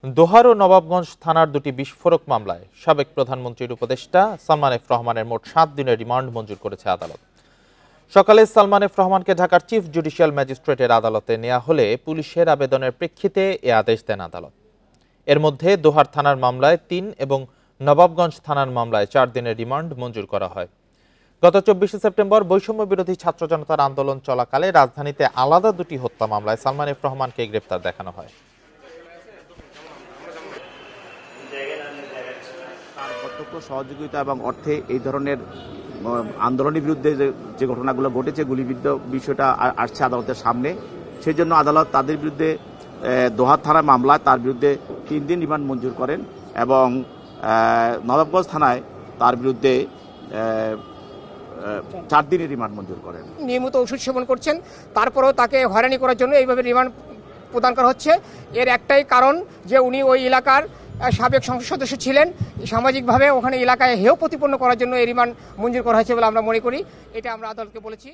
দোহার ও নবাবগঞ্জ থানার দুটি বিস্ফোরক মামলায় সাবেক প্রধানমন্ত্রীর উপদেষ্টা সালমান এফ রহমানের মোট 7 দিনের রিমান্ড মঞ্জুর করেছে আদালত। সকালে সালমান এফ রহমানকে ঢাকার চিফ জুডিশিয়াল ম্যাজিস্ট্রেটের আদালতে নেওয়া হলে পুলিশের আবেদনের প্রেক্ষিতে এ আদেশ দেন আদালত। এর মধ্যে দোহার থানার মামলায় 3 এবং নবাবগঞ্জ থানার মামলায় 4 দিনের রিমান্ড মঞ্জুর করা হয়। গত 24 সেপ্টেম্বর বৈষম্য বিরোধী ছাত্র জনতার আন্দোলন চলাকালে রাজধানীতে আলাদা দুটি হত্যা মামলায় সালমান এফ রহমানকে গ্রেপ্তার দেখানো হয়। প্রত্যক্ষ সহযোগিতা এবং অর্থে এই ধরনের আন্দোলনের বিরুদ্ধে যে ঘটনাগুলো ঘটেছে, গুলিবিদ্ধ বিষয়টা আসছে আদালতের সামনে। সেই জন্য আদালত তাদের বিরুদ্ধে দোহার থানার মামলায় তার বিরুদ্ধে 3 দিন রিমান্ড মঞ্জুর করেন এবং নবাবগঞ্জ থানায় তার বিরুদ্ধে 4 দিনের রিমান্ড মঞ্জুর করেন। নিয়মিত ওষুধ সেবন করছেন, তারপরেও তাকে হয়রানি করার জন্য এইভাবে রিমান্ড প্রদান করা হচ্ছে। এর একটাই কারণ যে উনি ওই এলাকার সাবেক সংসদ সদস্য ছিলেন। সামাজিকভাবে ওখানে এলাকায় হেয় প্রতিপন্ন করার জন্য এই রিমান্ড মঞ্জুর করা হয়েছে বলে আমরা মনে করি। এটা আমরা আদালতকে বলেছি।